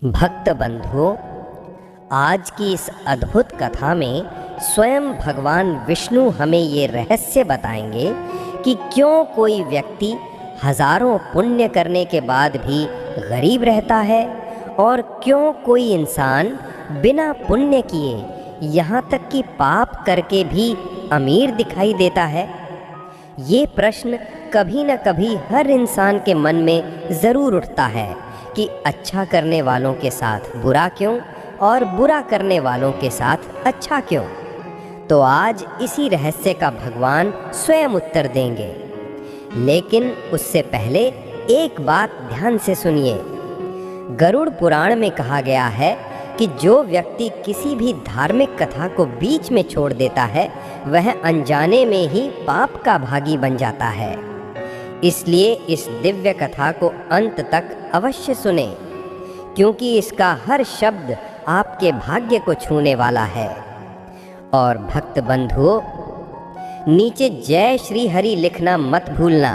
भक्त बंधुओं, आज की इस अद्भुत कथा में स्वयं भगवान विष्णु हमें ये रहस्य बताएंगे कि क्यों कोई व्यक्ति हजारों पुण्य करने के बाद भी गरीब रहता है और क्यों कोई इंसान बिना पुण्य किए यहाँ तक कि पाप करके भी अमीर दिखाई देता है। ये प्रश्न कभी न कभी हर इंसान के मन में ज़रूर उठता है कि अच्छा करने वालों के साथ बुरा क्यों और बुरा करने वालों के साथ अच्छा क्यों। तो आज इसी रहस्य का भगवान स्वयं उत्तर देंगे। लेकिन उससे पहले एक बात ध्यान से सुनिए। गरुड़ पुराण में कहा गया है कि जो व्यक्ति किसी भी धार्मिक कथा को बीच में छोड़ देता है वह अनजाने में ही पाप का भागी बन जाता है। इसलिए इस दिव्य कथा को अंत तक अवश्य सुने, क्योंकि इसका हर शब्द आपके भाग्य को छूने वाला है। और भक्त बंधुओं, नीचे जय श्री हरि लिखना मत भूलना,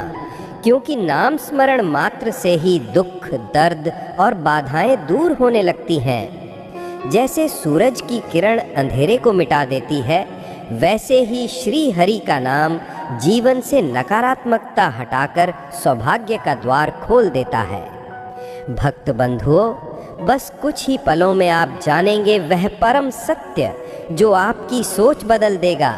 क्योंकि नाम स्मरण मात्र से ही दुख, दर्द और बाधाएं दूर होने लगती हैं। जैसे सूरज की किरण अंधेरे को मिटा देती है, वैसे ही श्री हरि का नाम जीवन से नकारात्मकता हटाकर सौभाग्य का द्वार खोल देता है। भक्त बंधुओं, बस कुछ ही पलों में आप जानेंगे वह परम सत्य जो आपकी सोच बदल देगा,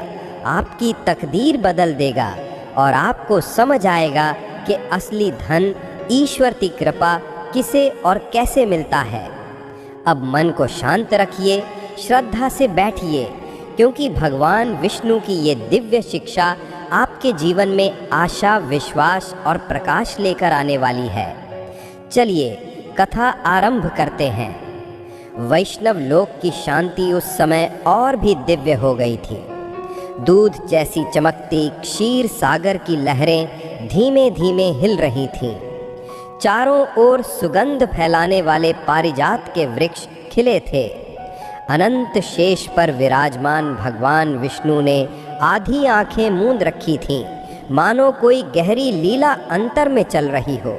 आपकी तकदीर बदल देगा और आपको समझ आएगा कि असली धन ईश्वर की कृपा किसे और कैसे मिलता है। अब मन को शांत रखिए, श्रद्धा से बैठिए, क्योंकि भगवान विष्णु की ये दिव्य शिक्षा आपके जीवन में आशा, विश्वास और प्रकाश लेकर आने वाली है। चलिए कथा आरंभ करते हैं। वैष्णव लोक की शांति उस समय और भी दिव्य हो गई थी। दूध जैसी चमकती क्षीर सागर की लहरें धीमे धीमे हिल रही थीं। चारों ओर सुगंध फैलाने वाले पारिजात के वृक्ष खिले थे। अनंत शेष पर विराजमान भगवान विष्णु ने आधी आंखें मूंद रखी थीं, मानो कोई गहरी लीला अंतर में चल रही हो।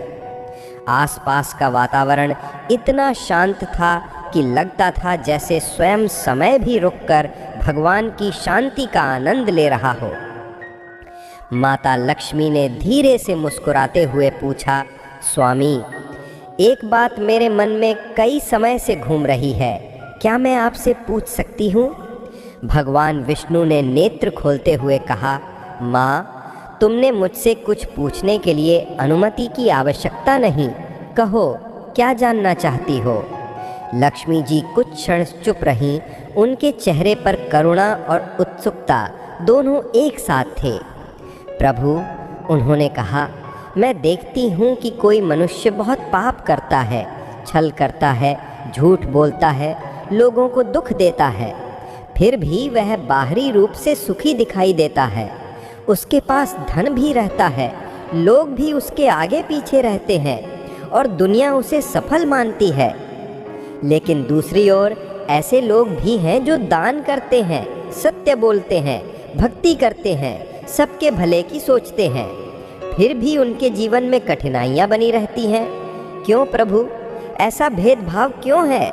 आसपास का वातावरण इतना शांत था कि लगता था जैसे स्वयं समय भी रुककर भगवान की शांति का आनंद ले रहा हो। माता लक्ष्मी ने धीरे से मुस्कुराते हुए पूछा, स्वामी, एक बात मेरे मन में कई समय से घूम रही है, क्या मैं आपसे पूछ सकती हूँ? भगवान विष्णु ने नेत्र खोलते हुए कहा, माँ, तुमने मुझसे कुछ पूछने के लिए अनुमति की आवश्यकता नहीं। कहो, क्या जानना चाहती हो? लक्ष्मी जी कुछ क्षण चुप रहीं। उनके चेहरे पर करुणा और उत्सुकता दोनों एक साथ थे। प्रभु, उन्होंने कहा, मैं देखती हूँ कि कोई मनुष्य बहुत पाप करता है, छल करता है, झूठ बोलता है, लोगों को दुख देता है, फिर भी वह बाहरी रूप से सुखी दिखाई देता है। उसके पास धन भी रहता है, लोग भी उसके आगे पीछे रहते हैं और दुनिया उसे सफल मानती है। लेकिन दूसरी ओर ऐसे लोग भी हैं जो दान करते हैं, सत्य बोलते हैं, भक्ति करते हैं, सबके भले की सोचते हैं, फिर भी उनके जीवन में कठिनाइयाँ बनी रहती हैं। क्यों प्रभु, ऐसा भेदभाव क्यों है?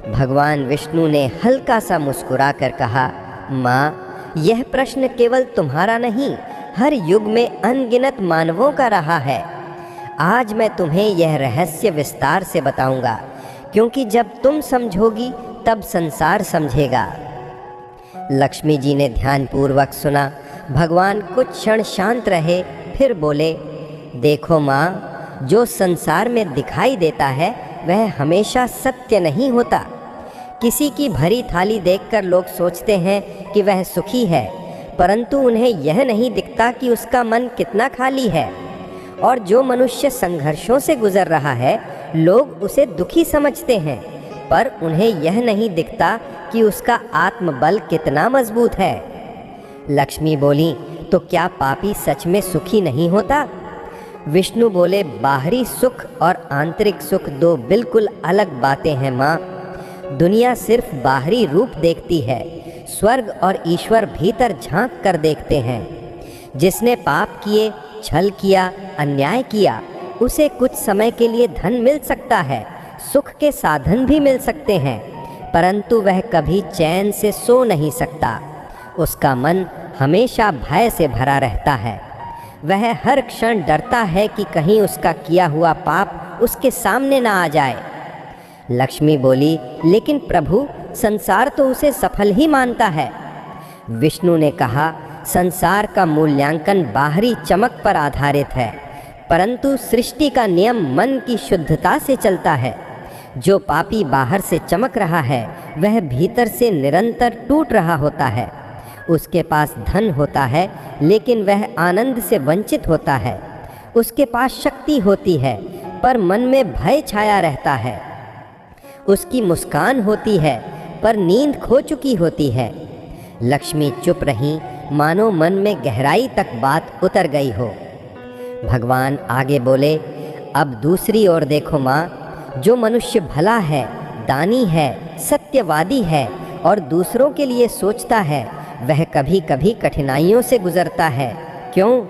भगवान विष्णु ने हल्का सा मुस्कुराकर कहा, माँ, यह प्रश्न केवल तुम्हारा नहीं, हर युग में अनगिनत मानवों का रहा है। आज मैं तुम्हें यह रहस्य विस्तार से बताऊंगा, क्योंकि जब तुम समझोगी तब संसार समझेगा। लक्ष्मी जी ने ध्यानपूर्वक सुना। भगवान कुछ क्षण शांत रहे, फिर बोले, देखो माँ, जो संसार में दिखाई देता है वह हमेशा सत्य नहीं होता। किसी की भरी थाली देखकर लोग सोचते हैं कि वह सुखी है, परंतु उन्हें यह नहीं दिखता कि उसका मन कितना खाली है। और जो मनुष्य संघर्षों से गुजर रहा है, लोग उसे दुखी समझते हैं, पर उन्हें यह नहीं दिखता कि उसका आत्मबल कितना मजबूत है। लक्ष्मी बोली, तो क्या पापी सच में सुखी नहीं होता? विष्णु बोले, बाहरी सुख और आंतरिक सुख दो बिल्कुल अलग बातें हैं माँ। दुनिया सिर्फ बाहरी रूप देखती है, स्वर्ग और ईश्वर भीतर झांक कर देखते हैं। जिसने पाप किए, छल किया, अन्याय किया, उसे कुछ समय के लिए धन मिल सकता है, सुख के साधन भी मिल सकते हैं, परंतु वह कभी चैन से सो नहीं सकता। उसका मन हमेशा भय से भरा रहता है। वह हर क्षण डरता है कि कहीं उसका किया हुआ पाप उसके सामने ना आ जाए। लक्ष्मी बोली, लेकिन प्रभु, संसार तो उसे सफल ही मानता है। विष्णु ने कहा, संसार का मूल्यांकन बाहरी चमक पर आधारित है, परंतु सृष्टि का नियम मन की शुद्धता से चलता है। जो पापी बाहर से चमक रहा है, वह भीतर से निरंतर टूट रहा होता है। उसके पास धन होता है, लेकिन वह आनंद से वंचित होता है। उसके पास शक्ति होती है, पर मन में भय छाया रहता है। उसकी मुस्कान होती है, पर नींद खो चुकी होती है। लक्ष्मी चुप रहीं, मानो मन में गहराई तक बात उतर गई हो। भगवान आगे बोले, अब दूसरी ओर देखो माँ, जो मनुष्य भला है, दानी है, सत्यवादी है और दूसरों के लिए सोचता है, वह कभी कभी कठिनाइयों से गुजरता है। क्यों?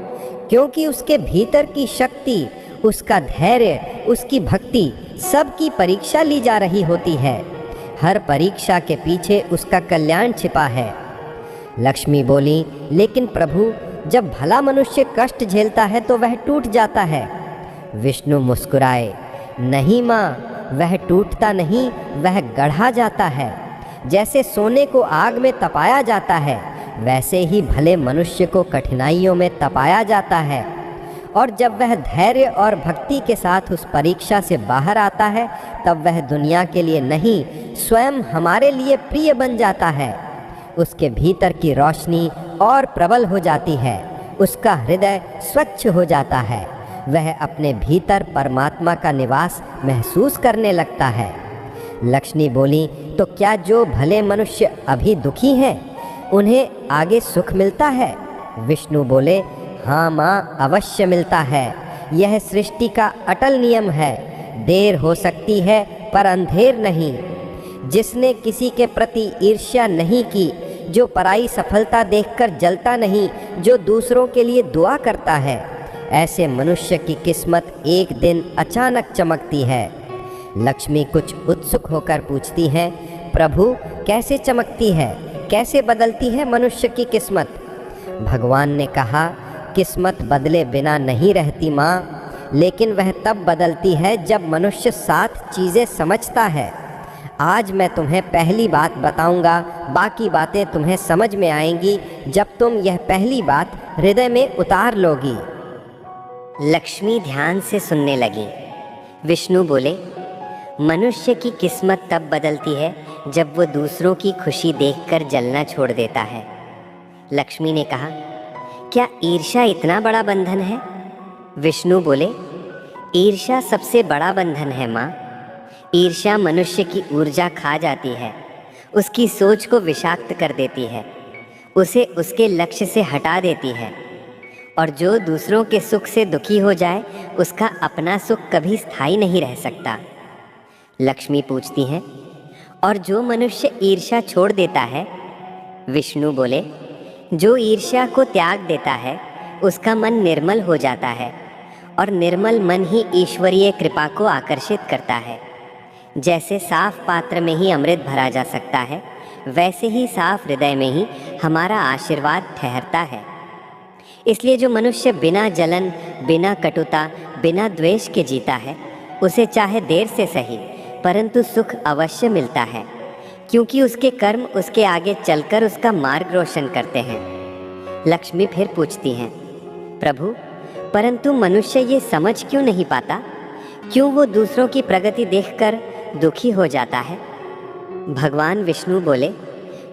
क्योंकि उसके भीतर की शक्ति, उसका धैर्य, उसकी भक्ति, सब की परीक्षा ली जा रही होती है। हर परीक्षा के पीछे उसका कल्याण छिपा है। लक्ष्मी बोली, लेकिन प्रभु, जब भला मनुष्य कष्ट झेलता है तो वह टूट जाता है। विष्णु मुस्कुराए, नहीं माँ, वह टूटता नहीं, वह गढ़ा जाता है। जैसे सोने को आग में तपाया जाता है, वैसे ही भले मनुष्य को कठिनाइयों में तपाया जाता है। और जब वह धैर्य और भक्ति के साथ उस परीक्षा से बाहर आता है, तब वह दुनिया के लिए नहीं, स्वयं हमारे लिए प्रिय बन जाता है। उसके भीतर की रोशनी और प्रबल हो जाती है, उसका हृदय स्वच्छ हो जाता है, वह अपने भीतर परमात्मा का निवास महसूस करने लगता है। लक्ष्मी बोली, तो क्या जो भले मनुष्य अभी दुखी हैं, उन्हें आगे सुख मिलता है? विष्णु बोले, हाँ माँ, अवश्य मिलता है। यह सृष्टि का अटल नियम है। देर हो सकती है, पर अंधेर नहीं। जिसने किसी के प्रति ईर्ष्या नहीं की, जो पराई सफलता देखकर जलता नहीं, जो दूसरों के लिए दुआ करता है, ऐसे मनुष्य की किस्मत एक दिन अचानक चमकती है। लक्ष्मी कुछ उत्सुक होकर पूछती हैं, प्रभु, कैसे चमकती है, कैसे बदलती है मनुष्य की किस्मत? भगवान ने कहा, किस्मत बदले बिना नहीं रहती माँ, लेकिन वह तब बदलती है जब मनुष्य 7 चीज़ें समझता है। आज मैं तुम्हें पहली बात बताऊंगा, बाकी बातें तुम्हें समझ में आएंगी जब तुम यह पहली बात हृदय में उतार लोगी। लक्ष्मी ध्यान से सुनने लगी। विष्णु बोले, मनुष्य की किस्मत तब बदलती है जब वो दूसरों की खुशी देखकर जलना छोड़ देता है। लक्ष्मी ने कहा, क्या ईर्ष्या इतना बड़ा बंधन है? विष्णु बोले, ईर्ष्या सबसे बड़ा बंधन है माँ। ईर्ष्या मनुष्य की ऊर्जा खा जाती है, उसकी सोच को विषाक्त कर देती है, उसे उसके लक्ष्य से हटा देती है। और जो दूसरों के सुख से दुखी हो जाए, उसका अपना सुख कभी स्थायी नहीं रह सकता। लक्ष्मी पूछती हैं, और जो मनुष्य ईर्ष्या छोड़ देता है? विष्णु बोले, जो ईर्ष्या को त्याग देता है, उसका मन निर्मल हो जाता है, और निर्मल मन ही ईश्वरीय कृपा को आकर्षित करता है। जैसे साफ पात्र में ही अमृत भरा जा सकता है, वैसे ही साफ हृदय में ही हमारा आशीर्वाद ठहरता है। इसलिए जो मनुष्य बिना जलन, बिना कटुता, बिना द्वेष के जीता है, उसे चाहे देर से सही, परंतु सुख अवश्य मिलता है, क्योंकि उसके कर्म उसके आगे चलकर उसका मार्ग रोशन करते हैं। लक्ष्मी फिर पूछती हैं, प्रभु, परंतु मनुष्य ये समझ क्यों नहीं पाता? क्यों वो दूसरों की प्रगति देखकर दुखी हो जाता है? भगवान विष्णु बोले,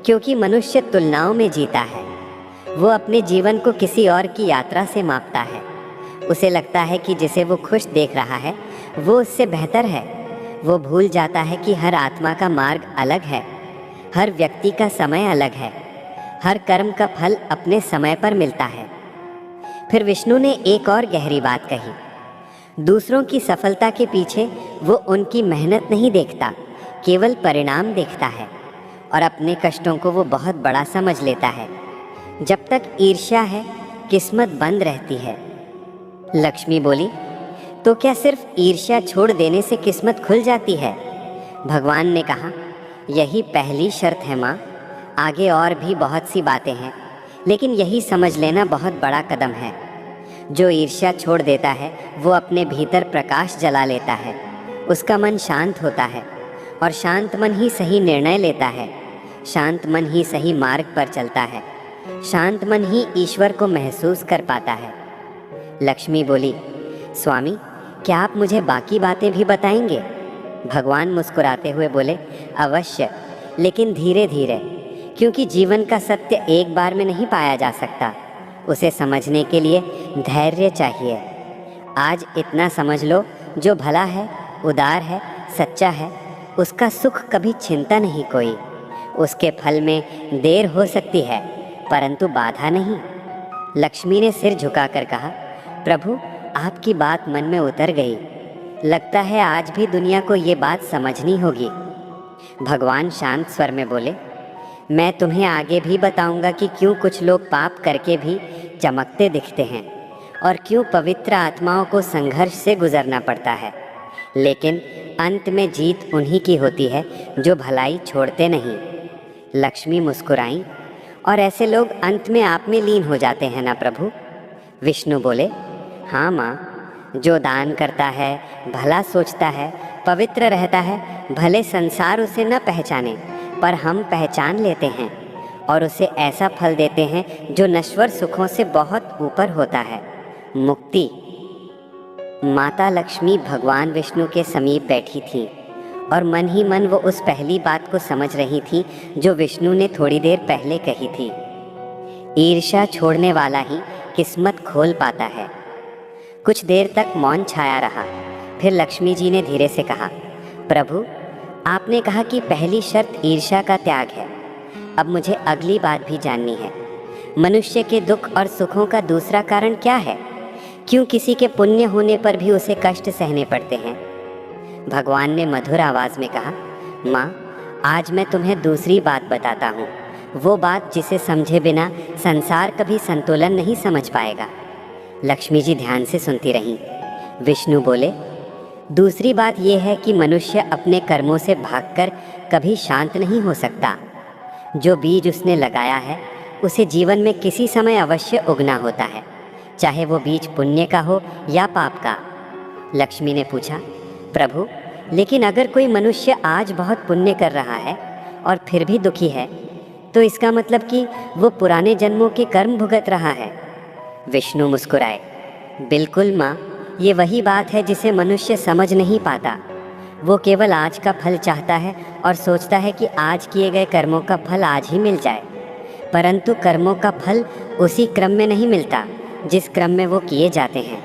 क्योंकि मनुष्य तुलनाओं में जीता है। वो अपने जीवन को किसी और की यात्रा से मापता है। उसे लगता है कि जिसे वो खुश देख रहा है, वो उससे बेहतर है। वो भूल जाता है कि हर आत्मा का मार्ग अलग है, हर व्यक्ति का समय अलग है, हर कर्म का फल अपने समय पर मिलता है। फिर विष्णु ने एक और गहरी बात कही, दूसरों की सफलता के पीछे वो उनकी मेहनत नहीं देखता, केवल परिणाम देखता है, और अपने कष्टों को वो बहुत बड़ा समझ लेता है। जब तक ईर्ष्या है, किस्मत बंद रहती है। लक्ष्मी बोली, तो तो क्या सिर्फ ईर्ष्या छोड़ देने से किस्मत खुल जाती है? भगवान ने कहा, यही पहली शर्त है माँ। आगे और भी बहुत सी बातें हैं, लेकिन यही समझ लेना बहुत बड़ा कदम है। जो ईर्ष्या छोड़ देता है वो अपने भीतर प्रकाश जला लेता है, उसका मन शांत होता है, और शांत मन ही सही निर्णय लेता है। शांत मन ही सही मार्ग पर चलता है। शांत मन ही ईश्वर को महसूस कर पाता है। लक्ष्मी बोली, स्वामी, क्या आप मुझे बाकी बातें भी बताएंगे? भगवान मुस्कुराते हुए बोले, अवश्य, लेकिन धीरे धीरे, क्योंकि जीवन का सत्य एक बार में नहीं पाया जा सकता। उसे समझने के लिए धैर्य चाहिए। आज इतना समझ लो, जो भला है, उदार है, सच्चा है, उसका सुख कभी छिनता नहीं कोई। उसके फल में देर हो सकती है, परंतु बाधा नहीं। लक्ष्मी ने सिर झुकाकर कहा, प्रभु, आपकी बात मन में उतर गई। लगता है आज भी दुनिया को ये बात समझनी होगी। भगवान शांत स्वर में बोले, मैं तुम्हें आगे भी बताऊंगा कि क्यों कुछ लोग पाप करके भी चमकते दिखते हैं और क्यों पवित्र आत्माओं को संघर्ष से गुजरना पड़ता है। लेकिन अंत में जीत उन्हीं की होती है जो भलाई छोड़ते नहीं। लक्ष्मी मुस्कुराई, और ऐसे लोग अंत में आप में लीन हो जाते हैं ना प्रभु? विष्णु बोले, हाँ माँ, जो दान करता है, भला सोचता है, पवित्र रहता है, भले संसार उसे न पहचाने, पर हम पहचान लेते हैं और उसे ऐसा फल देते हैं जो नश्वर सुखों से बहुत ऊपर होता है, मुक्ति। माता लक्ष्मी भगवान विष्णु के समीप बैठी थी और मन ही मन वो उस पहली बात को समझ रही थी जो विष्णु ने थोड़ी देर पहले कही थी। ईर्ष्या छोड़ने वाला ही किस्मत खोल पाता है। कुछ देर तक मौन छाया रहा। फिर लक्ष्मी जी ने धीरे से कहा, प्रभु, आपने कहा कि पहली शर्त ईर्ष्या का त्याग है। अब मुझे अगली बात भी जाननी है। मनुष्य के दुख और सुखों का दूसरा कारण क्या है? क्यों किसी के पुण्य होने पर भी उसे कष्ट सहने पड़ते हैं? भगवान ने मधुर आवाज में कहा, माँ, आज मैं तुम्हें दूसरी बात बताता हूँ, वो बात जिसे समझे बिना संसार कभी संतुलन नहीं समझ पाएगा। लक्ष्मी जी ध्यान से सुनती रहीं। विष्णु बोले, दूसरी बात यह है कि मनुष्य अपने कर्मों से भागकर कभी शांत नहीं हो सकता। जो बीज उसने लगाया है उसे जीवन में किसी समय अवश्य उगना होता है, चाहे वो बीज पुण्य का हो या पाप का। लक्ष्मी ने पूछा, प्रभु, लेकिन अगर कोई मनुष्य आज बहुत पुण्य कर रहा है और फिर भी दुखी है, तो इसका मतलब कि वो पुराने जन्मों के कर्म भुगत रहा है। विष्णु मुस्कुराए, बिल्कुल माँ, ये वही बात है जिसे मनुष्य समझ नहीं पाता। वो केवल आज का फल चाहता है और सोचता है कि आज किए गए कर्मों का फल आज ही मिल जाए, परंतु कर्मों का फल उसी क्रम में नहीं मिलता जिस क्रम में वो किए जाते हैं।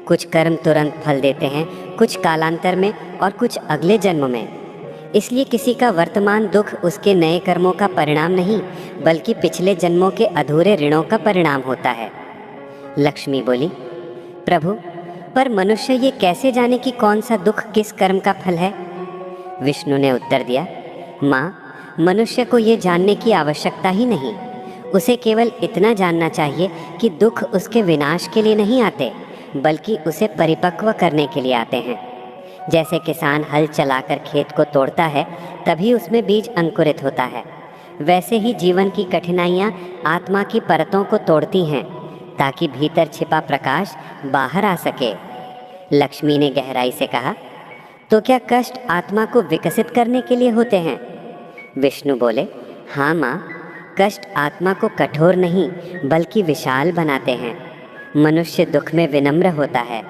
कुछ कर्म तुरंत फल देते हैं, कुछ कालांतर में और कुछ अगले जन्म में। इसलिए किसी का वर्तमान दुख उसके नए कर्मों का परिणाम नहीं, बल्कि पिछले जन्मों के अधूरे ऋणों का परिणाम होता है। लक्ष्मी बोली, प्रभु, पर मनुष्य ये कैसे जाने कि कौन सा दुख किस कर्म का फल है? विष्णु ने उत्तर दिया, माँ, मनुष्य को ये जानने की आवश्यकता ही नहीं। उसे केवल इतना जानना चाहिए कि दुख उसके विनाश के लिए नहीं आते, बल्कि उसे परिपक्व करने के लिए आते हैं। जैसे किसान हल चलाकर खेत को तोड़ता है, तभी उसमें बीज अंकुरित होता है, वैसे ही जीवन की कठिनाइयाँ आत्मा की परतों को तोड़ती हैं, ताकि भीतर छिपा प्रकाश बाहर आ सके। लक्ष्मी ने गहराई से कहा, तो क्या कष्ट आत्मा को विकसित करने के लिए होते हैं? विष्णु बोले, हाँ माँ, कष्ट आत्मा को कठोर नहीं बल्कि विशाल बनाते हैं। मनुष्य दुख में विनम्र होता है,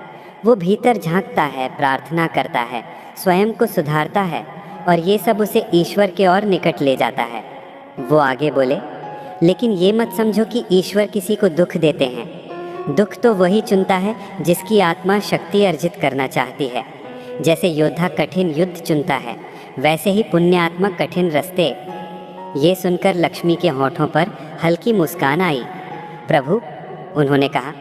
वो भीतर झांकता है, प्रार्थना करता है, स्वयं को सुधारता है, और ये सब उसे ईश्वर के और निकट ले जाता है। वो आगे बोले, लेकिन ये मत समझो कि ईश्वर किसी को दुख देते हैं। दुख तो वही चुनता है जिसकी आत्मा शक्ति अर्जित करना चाहती है। जैसे योद्धा कठिन युद्ध चुनता है, वैसे ही पुण्यात्मा कठिन रास्ते। ये सुनकर लक्ष्मी के होठों पर हल्की मुस्कान आई। प्रभु, उन्होंने कहा,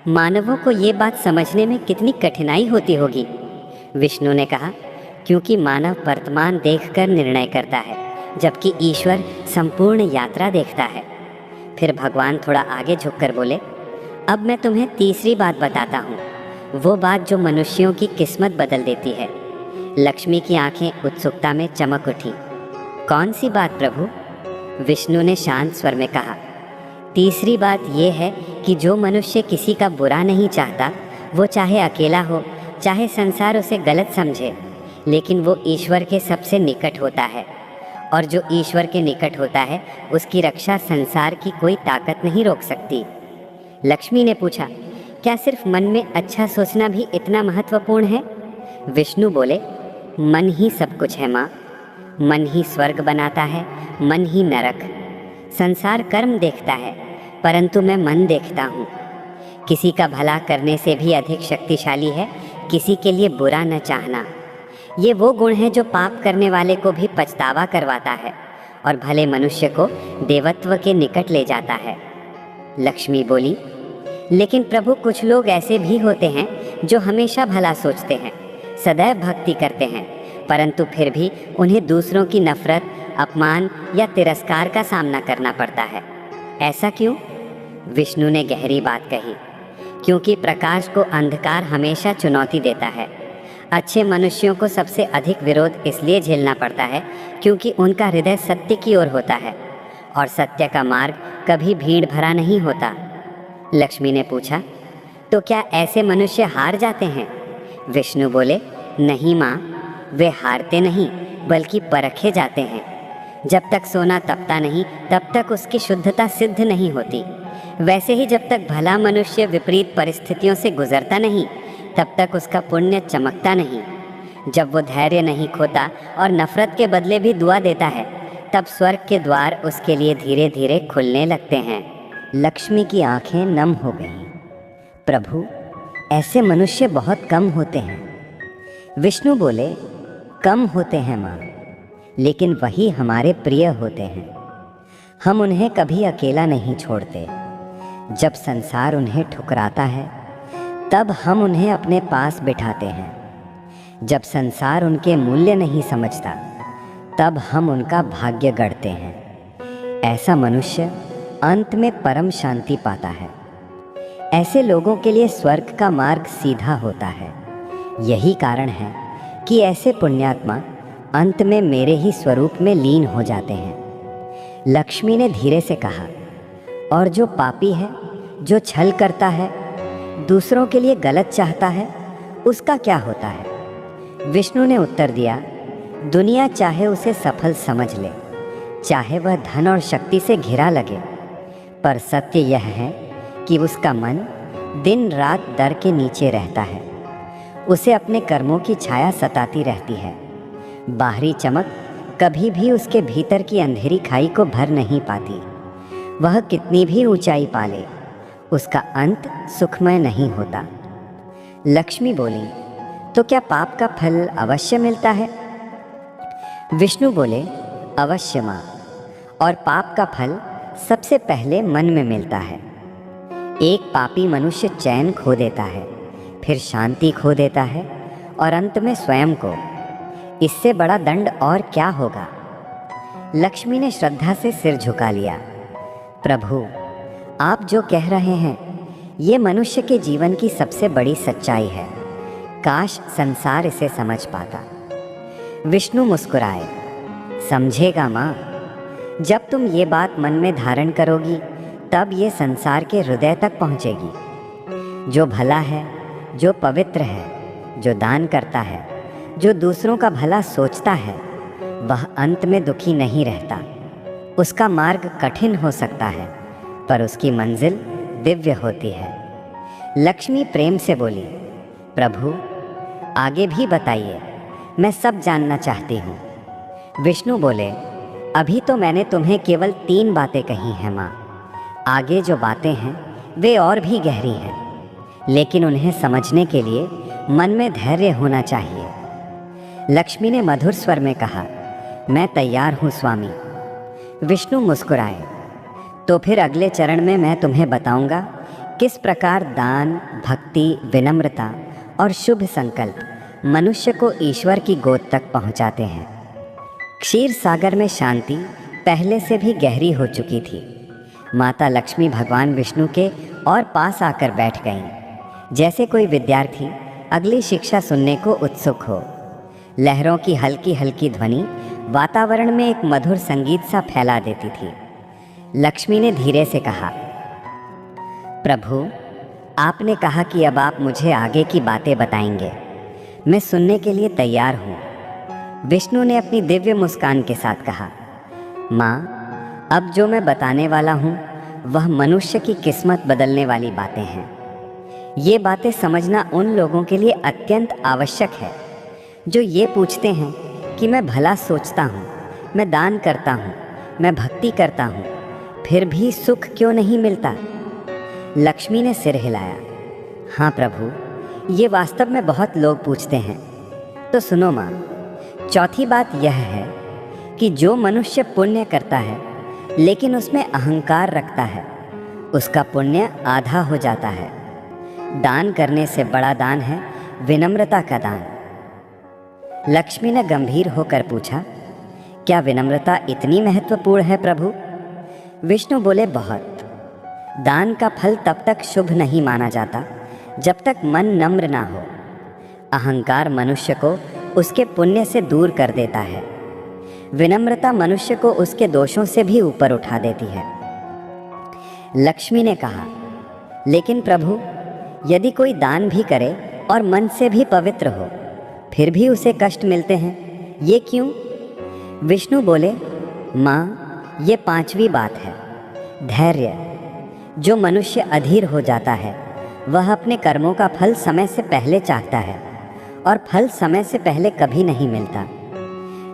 मानवों को ये बात समझने में कितनी कठिनाई होती होगी? विष्णु ने कहा, क्योंकि मानव वर्तमान देखकर निर्णय करता है, जबकि ईश्वर संपूर्ण यात्रा देखता है। फिर भगवान थोड़ा आगे झुककर बोले, अब मैं तुम्हें तीसरी बात बताता हूँ। वो बात जो मनुष्यों की किस्मत बदल देती है। लक्ष्मी की आंखें उत्सुकता में चमक उठी। कौन सी बात प्रभु? विष्णु ने शांत स्वर में कहा। तीसरी बात यह है कि जो मनुष्य किसी का बुरा नहीं चाहता, वो चाहे अकेला हो, चाहे संसार उसे गलत समझे, लेकिन वो ईश्वर के सबसे निकट होता है। और जो ईश्वर के निकट होता है, उसकी रक्षा संसार की कोई ताकत नहीं रोक सकती। लक्ष्मी ने पूछा, क्या सिर्फ मन में अच्छा सोचना भी इतना महत्वपूर्ण है? विष्णु बोले, मन ही सब कुछ है माँ। मन ही स्वर्ग बनाता है, मन ही नरक। संसार कर्म देखता है, परंतु मैं मन देखता हूँ। किसी का भला करने से भी अधिक शक्तिशाली है किसी के लिए बुरा न चाहना। ये वो गुण है जो पाप करने वाले को भी पछतावा करवाता है और भले मनुष्य को देवत्व के निकट ले जाता है। लक्ष्मी बोली, लेकिन प्रभु कुछ लोग ऐसे भी होते हैं जो हमेशा भला सोचते हैं, सदैव भक्ति करते हैं, परंतु फिर भी उन्हें दूसरों की नफरत, अपमान या तिरस्कार का सामना करना पड़ता है। ऐसा क्यों? विष्णु ने गहरी बात कही, क्योंकि प्रकाश को अंधकार हमेशा चुनौती देता है। अच्छे मनुष्यों को सबसे अधिक विरोध इसलिए झेलना पड़ता है क्योंकि उनका हृदय सत्य की ओर होता है और सत्य का मार्ग कभी भीड़ भरा नहीं होता। लक्ष्मी ने पूछा, तो क्या ऐसे मनुष्य हार जाते हैं? विष्णु बोले, नहीं माँ, वे हारते नहीं बल्कि परखे जाते हैं। जब तक सोना तपता नहीं तब तक उसकी शुद्धता सिद्ध नहीं होती। वैसे ही जब तक भला मनुष्य विपरीत परिस्थितियों से गुजरता नहीं तब तक उसका पुण्य चमकता नहीं। जब वो धैर्य नहीं खोता और नफरत के बदले भी दुआ देता है, तब स्वर्ग के द्वार उसके लिए धीरे धीरे खुलने लगते हैं। लक्ष्मी की आंखें नम हो गईं। प्रभु, ऐसे मनुष्य बहुत कम होते हैं। विष्णु बोले, कम होते हैं माँ, लेकिन वही हमारे प्रिय होते हैं। हम उन्हें कभी अकेला नहीं छोड़ते। जब संसार उन्हें ठुकराता है तब हम उन्हें अपने पास बिठाते हैं। जब संसार उनके मूल्य नहीं समझता तब हम उनका भाग्य गढ़ते हैं। ऐसा मनुष्य अंत में परम शांति पाता है। ऐसे लोगों के लिए स्वर्ग का मार्ग सीधा होता है। यही कारण है कि ऐसे पुण्यात्मा अंत में मेरे ही स्वरूप में लीन हो जाते हैं। लक्ष्मी ने धीरे से कहा, और जो पापी है, जो छल करता है, दूसरों के लिए गलत चाहता है, उसका क्या होता है? विष्णु ने उत्तर दिया, दुनिया चाहे उसे सफल समझ ले, चाहे वह धन और शक्ति से घिरा लगे, पर सत्य यह है कि उसका मन दिन रात डर के नीचे रहता है। उसे अपने कर्मों की छाया सताती रहती है। बाहरी चमक कभी भी उसके भीतर की अंधेरी खाई को भर नहीं पाती। वह कितनी भी ऊंचाई पाले, उसका अंत सुखमय नहीं होता। लक्ष्मी बोली, तो क्या पाप का फल अवश्य मिलता है? विष्णु बोले, अवश्य माँ, और पाप का फल सबसे पहले मन में मिलता है। एक पापी मनुष्य चैन खो देता है, फिर शांति खो देता है और अंत में स्वयं को। इससे बड़ा दंड और क्या होगा? लक्ष्मी ने श्रद्धा से सिर झुका लिया। प्रभु, आप जो कह रहे हैं ये मनुष्य के जीवन की सबसे बड़ी सच्चाई है। काश संसार इसे समझ पाता। विष्णु मुस्कुराए, समझेगा माँ, जब तुम ये बात मन में धारण करोगी तब ये संसार के हृदय तक पहुँचेगी। जो भला है, जो पवित्र है, जो दान करता है, जो दूसरों का भला सोचता है, वह अंत में दुखी नहीं रहता। उसका मार्ग कठिन हो सकता है, पर उसकी मंजिल दिव्य होती है। लक्ष्मी प्रेम से बोली, प्रभु आगे भी बताइए, मैं सब जानना चाहती हूँ। विष्णु बोले, अभी तो मैंने तुम्हें केवल 3 बातें कही हैं माँ। आगे जो बातें हैं वे और भी गहरी हैं, लेकिन उन्हें समझने के लिए मन में धैर्य होना चाहिए। लक्ष्मी ने मधुर स्वर में कहा, मैं तैयार हूँ स्वामी। विष्णु मुस्कुराए, तो फिर अगले चरण में मैं तुम्हें बताऊंगा किस प्रकार दान, भक्ति, विनम्रता और शुभ संकल्प मनुष्य को ईश्वर की गोद तक पहुंचाते हैं। क्षीर सागर में शांति पहले से भी गहरी हो चुकी थी। माता लक्ष्मी भगवान विष्णु के और पास आकर बैठ गईं। जैसे कोई विद्यार्थी अगली शिक्षा सुनने को उत्सुक हो। लहरों की हल्की हल्की ध्वनि वातावरण में एक मधुर संगीत सा फैला देती थी। लक्ष्मी ने धीरे से कहा, प्रभु, आपने कहा कि अब आप मुझे आगे की बातें बताएंगे। मैं सुनने के लिए तैयार हूँ। विष्णु ने अपनी दिव्य मुस्कान के साथ कहा, माँ, अब जो मैं बताने वाला हूँ वह मनुष्य की किस्मत बदलने वाली बातें हैं। ये बातें समझना उन लोगों के लिए अत्यंत आवश्यक है जो ये पूछते हैं कि मैं भला सोचता हूँ, मैं दान करता हूँ, मैं भक्ति करता हूँ, फिर भी सुख क्यों नहीं मिलता। लक्ष्मी ने सिर हिलाया। हाँ प्रभु, ये वास्तव में बहुत लोग पूछते हैं। तो सुनो माँ, चौथी बात यह है कि जो मनुष्य पुण्य करता है लेकिन उसमें अहंकार रखता है, उसका पुण्य आधा हो जाता है। दान करने से बड़ा दान है विनम्रता का दान। लक्ष्मी ने गंभीर होकर पूछा, क्या विनम्रता इतनी महत्वपूर्ण है प्रभु? विष्णु बोले, बहुत। दान का फल तब तक शुभ नहीं माना जाता जब तक मन नम्र ना हो। अहंकार मनुष्य को उसके पुण्य से दूर कर देता है। विनम्रता मनुष्य को उसके दोषों से भी ऊपर उठा देती है। लक्ष्मी ने कहा, लेकिन प्रभु, यदि कोई दान भी करे और मन से भी पवित्र हो, फिर भी उसे कष्ट मिलते हैं, ये क्यों? विष्णु बोले, माँ, ये पांचवी बात है, धैर्य। जो मनुष्य अधीर हो जाता है वह अपने कर्मों का फल समय से पहले चाहता है और फल समय से पहले कभी नहीं मिलता।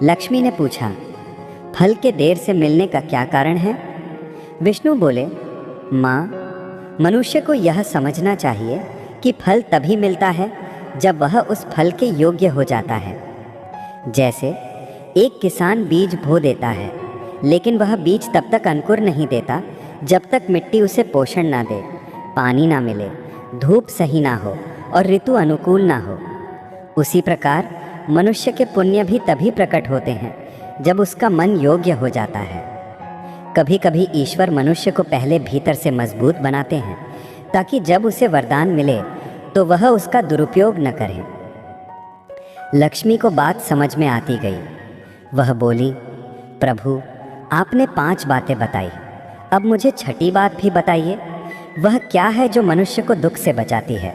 लक्ष्मी ने पूछा, फल के देर से मिलने का क्या कारण है? विष्णु बोले, माँ, मनुष्य को यह समझना चाहिए कि फल तभी मिलता है जब वह उस फल के योग्य हो जाता है। जैसे एक किसान बीज बो देता है, लेकिन वह बीज तब तक अंकुर नहीं देता जब तक मिट्टी उसे पोषण ना दे, पानी ना मिले, धूप सही ना हो और ऋतु अनुकूल ना हो। उसी प्रकार मनुष्य के पुण्य भी तभी प्रकट होते हैं जब उसका मन योग्य हो जाता है। कभी कभी ईश्वर मनुष्य को पहले भीतर से मजबूत बनाते हैं ताकि जब उसे वरदान मिले तो वह उसका दुरुपयोग न करे। लक्ष्मी को बात समझ में आती गई। वह बोली, प्रभु, आपने 5 बातें बताई, अब मुझे छठी बात भी बताइए। वह क्या है जो मनुष्य को दुख से बचाती है?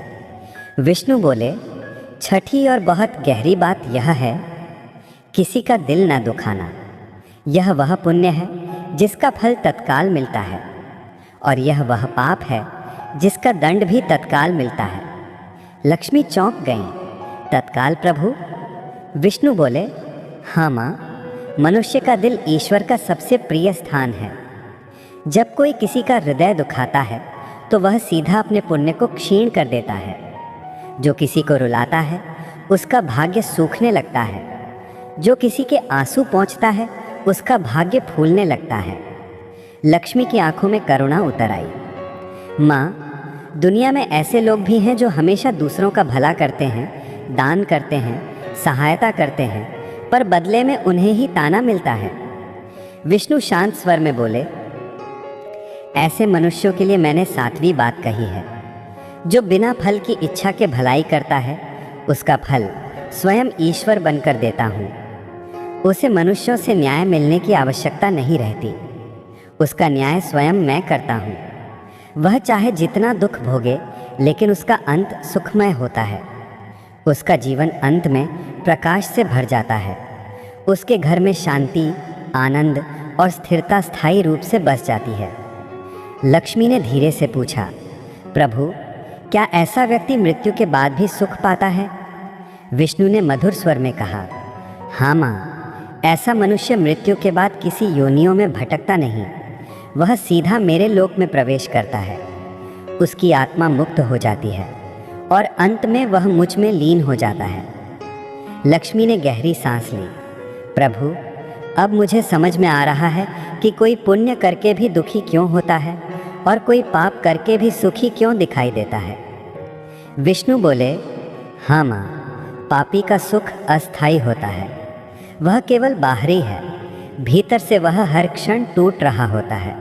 विष्णु बोले, छठी और बहुत गहरी बात यह है, किसी का दिल न दुखाना। यह वह पुण्य है जिसका फल तत्काल मिलता है, और यह वह पाप है जिसका दंड भी तत्काल मिलता है। लक्ष्मी चौंक गईं। तत्काल प्रभु? विष्णु बोले, हाँ माँ, मनुष्य का दिल ईश्वर का सबसे प्रिय स्थान है। जब कोई किसी का हृदय दुखाता है तो वह सीधा अपने पुण्य को क्षीण कर देता है। जो किसी को रुलाता है उसका भाग्य सूखने लगता है। जो किसी के आंसू पोंछता है उसका भाग्य फूलने लगता है। लक्ष्मी की आंखों में करुणा उतर आई। माँ, दुनिया में ऐसे लोग भी हैं जो हमेशा दूसरों का भला करते हैं, दान करते हैं, सहायता करते हैं, पर बदले में उन्हें ही ताना मिलता है। विष्णु शांत स्वर में बोले, ऐसे मनुष्यों के लिए मैंने 7वीं बात कही है। जो बिना फल की इच्छा के भलाई करता है उसका फल स्वयं ईश्वर बनकर देता हूँ। उसे मनुष्यों से न्याय मिलने की आवश्यकता नहीं रहती। उसका न्याय स्वयं मैं करता हूँ। वह चाहे जितना दुख भोगे, लेकिन उसका अंत सुखमय होता है। उसका जीवन अंत में प्रकाश से भर जाता है। उसके घर में शांति, आनंद और स्थिरता स्थायी रूप से बस जाती है। लक्ष्मी ने धीरे से पूछा, प्रभु, क्या ऐसा व्यक्ति मृत्यु के बाद भी सुख पाता है? विष्णु ने मधुर स्वर में कहा, हाँ माँ, ऐसा मनुष्य मृत्यु के बाद किसी योनियों में भटकता नहीं। वह सीधा मेरे लोक में प्रवेश करता है। उसकी आत्मा मुक्त हो जाती है और अंत में वह मुझ में लीन हो जाता है। लक्ष्मी ने गहरी सांस ली। प्रभु, अब मुझे समझ में आ रहा है कि कोई पुण्य करके भी दुखी क्यों होता है और कोई पाप करके भी सुखी क्यों दिखाई देता है। विष्णु बोले, हाँ माँ, पापी का सुख अस्थायी होता है। वह केवल बाहरी है, भीतर से वह हर क्षण टूट रहा होता है।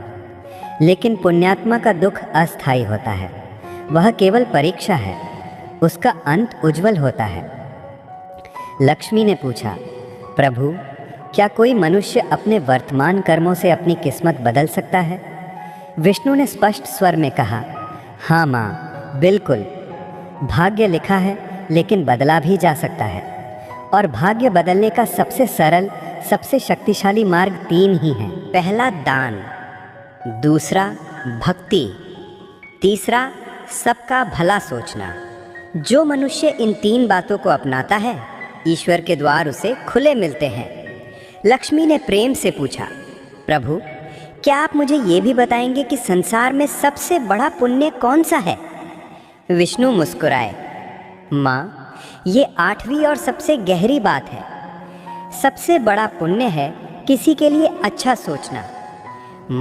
लेकिन पुण्यात्मा का दुख अस्थायी होता है। वह केवल परीक्षा है, उसका अंत उज्जवल होता है। लक्ष्मी ने पूछा, प्रभु, क्या कोई मनुष्य अपने वर्तमान कर्मों से अपनी किस्मत बदल सकता है? विष्णु ने स्पष्ट स्वर में कहा, हाँ माँ, बिल्कुल। भाग्य लिखा है लेकिन बदला भी जा सकता है, और भाग्य बदलने का सबसे सरल, सबसे शक्तिशाली मार्ग 3 ही हैं। पहला दान, दूसरा भक्ति, तीसरा सबका भला सोचना। जो मनुष्य इन 3 बातों को अपनाता है, ईश्वर के द्वार उसे खुले मिलते हैं। लक्ष्मी ने प्रेम से पूछा, प्रभु, क्या आप मुझे ये भी बताएंगे कि संसार में सबसे बड़ा पुण्य कौन सा है? विष्णु मुस्कुराए, माँ, ये 8वीं और सबसे गहरी बात है। सबसे बड़ा पुण्य है किसी के लिए अच्छा सोचना।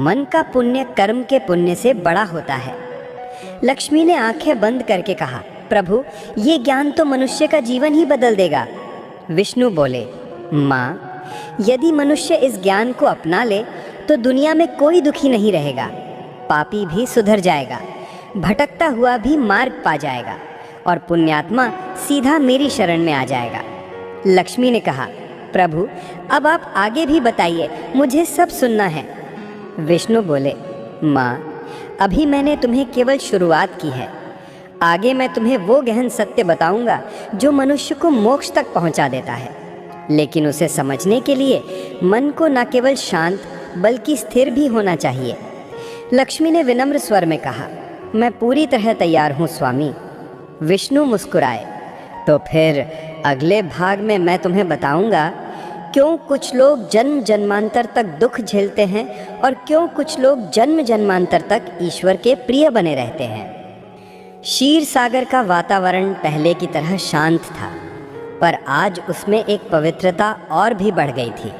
मन का पुण्य कर्म के पुण्य से बड़ा होता है। लक्ष्मी ने आंखें बंद करके कहा, प्रभु, ये ज्ञान तो मनुष्य का जीवन ही बदल देगा। विष्णु बोले, माँ, यदि मनुष्य इस ज्ञान को अपना ले तो दुनिया में कोई दुखी नहीं रहेगा। पापी भी सुधर जाएगा, भटकता हुआ भी मार्ग पा जाएगा, और पुण्यात्मा सीधा मेरी शरण में आ जाएगा। लक्ष्मी ने कहा, प्रभु, अब आप आगे भी बताइए, मुझे सब सुनना है। विष्णु बोले, माँ, अभी मैंने तुम्हें केवल शुरुआत की है। आगे मैं तुम्हें वो गहन सत्य बताऊंगा जो मनुष्य को मोक्ष तक पहुंचा देता है। लेकिन उसे समझने के लिए मन को न केवल शांत बल्कि स्थिर भी होना चाहिए। लक्ष्मी ने विनम्र स्वर में कहा, मैं पूरी तरह तैयार हूँ स्वामी। विष्णु मुस्कुराए, तो फिर अगले भाग में मैं तुम्हें बताऊंगा क्यों कुछ लोग जन्म जन्मांतर तक दुख झेलते हैं और क्यों कुछ लोग जन्म जन्मांतर तक ईश्वर के प्रिय बने रहते हैं। क्षीर सागर का वातावरण पहले की तरह शांत था, पर आज उसमें एक पवित्रता और भी बढ़ गई थी।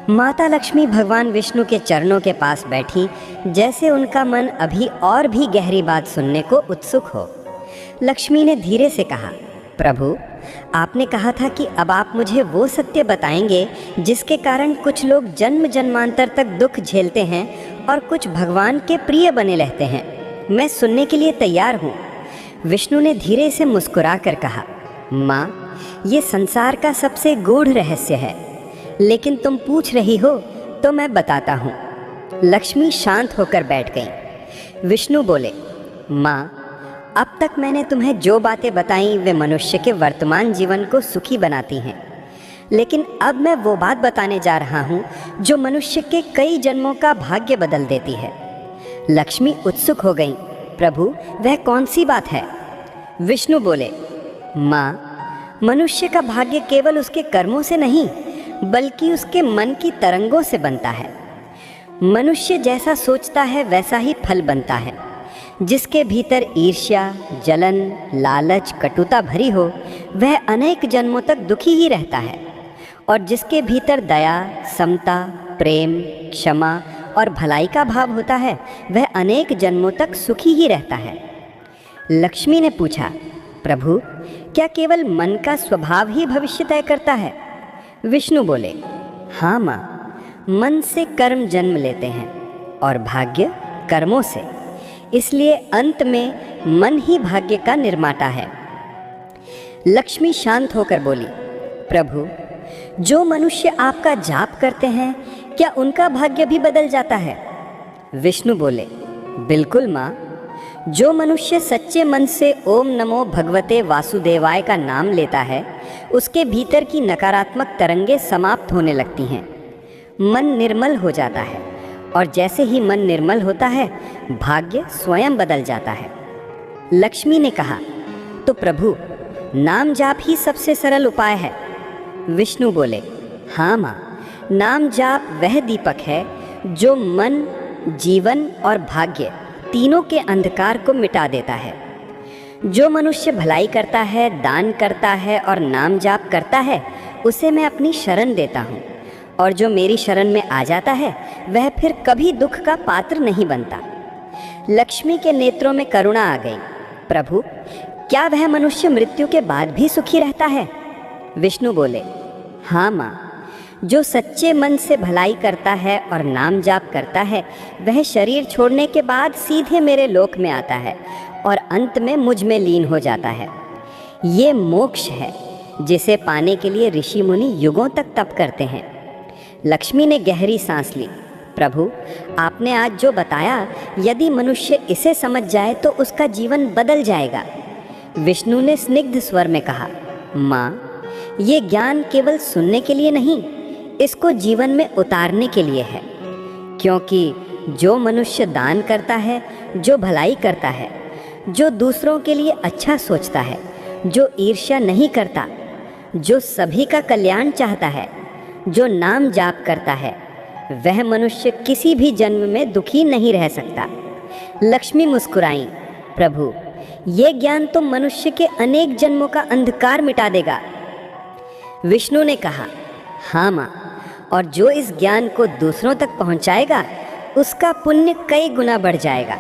माता लक्ष्मी भगवान विष्णु के चरणों के पास बैठी, जैसे उनका मन अभी और भी गहरी बात सुनने को उत्सुक हो। लक्ष्मी ने धीरे से कहा, प्रभु, आपने कहा था कि अब आप मुझे वो सत्य बताएंगे जिसके कारण कुछ लोग जन्म जन्मांतर तक दुख झेलते हैं और कुछ भगवान के प्रिय बने रहते हैं। मैं सुनने के लिए तैयार हूँ। विष्णु ने धीरे से मुस्कुरा कर कहा, माँ, ये संसार का सबसे गूढ़ रहस्य है, लेकिन तुम पूछ रही हो तो मैं बताता हूँ। लक्ष्मी शांत होकर बैठ गई। विष्णु बोले, माँ, अब तक मैंने तुम्हें जो बातें बताई वे मनुष्य के वर्तमान जीवन को सुखी बनाती हैं, लेकिन अब मैं वो बात बताने जा रहा हूँ जो मनुष्य के कई जन्मों का भाग्य बदल देती है। लक्ष्मी उत्सुक हो गई, प्रभु, वह कौन सी बात है? विष्णु बोले, माँ, मनुष्य का भाग्य केवल उसके कर्मों से नहीं बल्कि उसके मन की तरंगों से बनता है। मनुष्य जैसा सोचता है वैसा ही फल बनता है। जिसके भीतर ईर्ष्या, जलन, लालच, कटुता भरी हो वह अनेक जन्मों तक दुखी ही रहता है, और जिसके भीतर दया, समता, प्रेम, क्षमा और भलाई का भाव होता है वह अनेक जन्मों तक सुखी ही रहता है। लक्ष्मी ने पूछा, प्रभु, क्या केवल मन का स्वभाव ही भविष्य तय करता है? विष्णु बोले, हाँ माँ, मन से कर्म जन्म लेते हैं और भाग्य कर्मों से, इसलिए अंत में मन ही भाग्य का निर्माता है। लक्ष्मी शांत होकर बोली, प्रभु, जो मनुष्य आपका जाप करते हैं क्या उनका भाग्य भी बदल जाता है? विष्णु बोले, बिल्कुल माँ, जो मनुष्य सच्चे मन से ओम नमो भगवते वासुदेवाय का नाम लेता है उसके भीतर की नकारात्मक तरंगें समाप्त होने लगती हैं। मन निर्मल हो जाता है, और जैसे ही मन निर्मल होता है भाग्य स्वयं बदल जाता है। लक्ष्मी ने कहा, तो प्रभु, नाम जाप ही सबसे सरल उपाय है। विष्णु बोले, हाँ माँ, नाम जाप वह दीपक है जो मन, जीवन और भाग्य तीनों के अंधकार को मिटा देता है। जो मनुष्य भलाई करता है, दान करता है और नाम जाप करता है उसे मैं अपनी शरण देता हूँ, और जो मेरी शरण में आ जाता है वह फिर कभी दुख का पात्र नहीं बनता। लक्ष्मी के नेत्रों में करुणा आ गई। प्रभु, क्या वह मनुष्य मृत्यु के बाद भी सुखी रहता है? विष्णु बोले, हाँ माँ, जो सच्चे मन से भलाई करता है और नाम जाप करता है वह शरीर छोड़ने के बाद सीधे मेरे लोक में आता है और अंत में मुझ में लीन हो जाता है। ये मोक्ष है जिसे पाने के लिए ऋषि मुनि युगों तक तप करते हैं। लक्ष्मी ने गहरी सांस ली। प्रभु, आपने आज जो बताया, यदि मनुष्य इसे समझ जाए तो उसका जीवन बदल जाएगा। विष्णु ने स्निग्ध स्वर में कहा, माँ, ये ज्ञान केवल सुनने के लिए नहीं, इसको जीवन में उतारने के लिए है। क्योंकि जो मनुष्य दान करता है, जो भलाई करता है, जो दूसरों के लिए अच्छा सोचता है, जो ईर्ष्या नहीं करता, जो सभी का कल्याण चाहता है, जो नाम जाप करता है, वह मनुष्य किसी भी जन्म में दुखी नहीं रह सकता। लक्ष्मी मुस्कुराई। प्रभु, ये ज्ञान तो मनुष्य के अनेक जन्मों का अंधकार मिटा देगा। विष्णु ने कहा, हाँ माँ, और जो इस ज्ञान को दूसरों तक पहुँचाएगा उसका पुण्य कई गुना बढ़ जाएगा।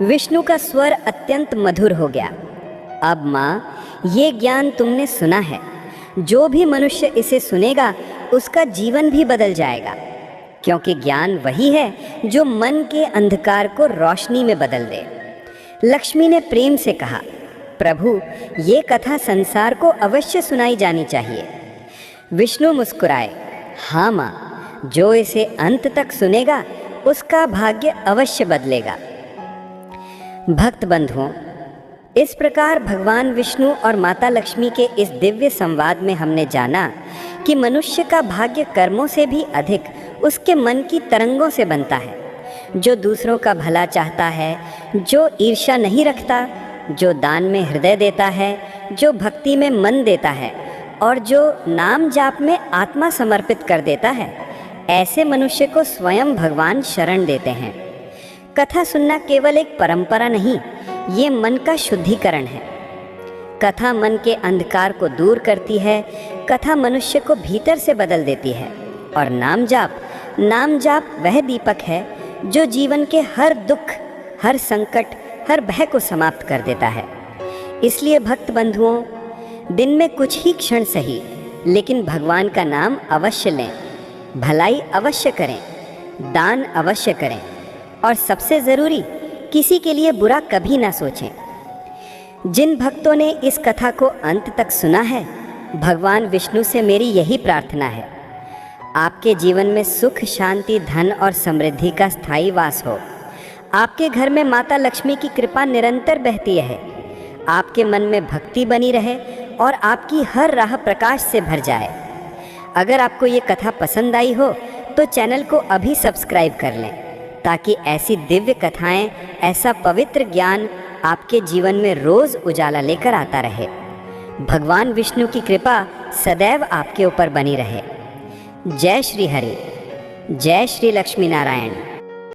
विष्णु का स्वर अत्यंत मधुर हो गया। अब माँ, ये ज्ञान तुमने सुना है, जो भी मनुष्य इसे सुनेगा उसका जीवन भी बदल जाएगा, क्योंकि ज्ञान वही है जो मन के अंधकार को रोशनी में बदल दे। लक्ष्मी ने प्रेम से कहा, प्रभु, ये कथा संसार को अवश्य सुनाई जानी चाहिए। विष्णु मुस्कुराए। हाँ माँ, जो इसे अंत तक सुनेगा उसका भाग्य अवश्य बदलेगा। भक्त बंधुओं, इस प्रकार भगवान विष्णु और माता लक्ष्मी के इस दिव्य संवाद में हमने जाना कि मनुष्य का भाग्य कर्मों से भी अधिक उसके मन की तरंगों से बनता है। जो दूसरों का भला चाहता है, जो ईर्ष्या नहीं रखता, जो दान में हृदय देता है, जो भक्ति में मन देता है और जो नाम जाप में आत्मा समर्पित कर देता है, ऐसे मनुष्य को स्वयं भगवान शरण देते हैं। कथा सुनना केवल एक परंपरा नहीं, ये मन का शुद्धिकरण है। कथा मन के अंधकार को दूर करती है। कथा मनुष्य को भीतर से बदल देती है। और नाम जाप वह दीपक है जो जीवन के हर दुख, हर संकट, हर भय को समाप्त कर देता है। इसलिए भक्त बंधुओं, दिन में कुछ ही क्षण सही, लेकिन भगवान का नाम अवश्य लें, भलाई अवश्य करें, दान अवश्य करें और सबसे ज़रूरी, किसी के लिए बुरा कभी ना सोचें। जिन भक्तों ने इस कथा को अंत तक सुना है, भगवान विष्णु से मेरी यही प्रार्थना है, आपके जीवन में सुख, शांति, धन और समृद्धि का स्थायी वास हो। आपके घर में माता लक्ष्मी की कृपा निरंतर बहती रहे, आपके मन में भक्ति बनी रहे और आपकी हर राह प्रकाश से भर जाए। अगर आपको ये कथा पसंद आई हो तो चैनल को अभी सब्सक्राइब कर लें, ताकि ऐसी दिव्य कथाएं, ऐसा पवित्र ज्ञान आपके जीवन में रोज़ उजाला लेकर आता रहे। भगवान विष्णु की कृपा सदैव आपके ऊपर बनी रहे। जय श्री हरि, जय श्री लक्ष्मी नारायण।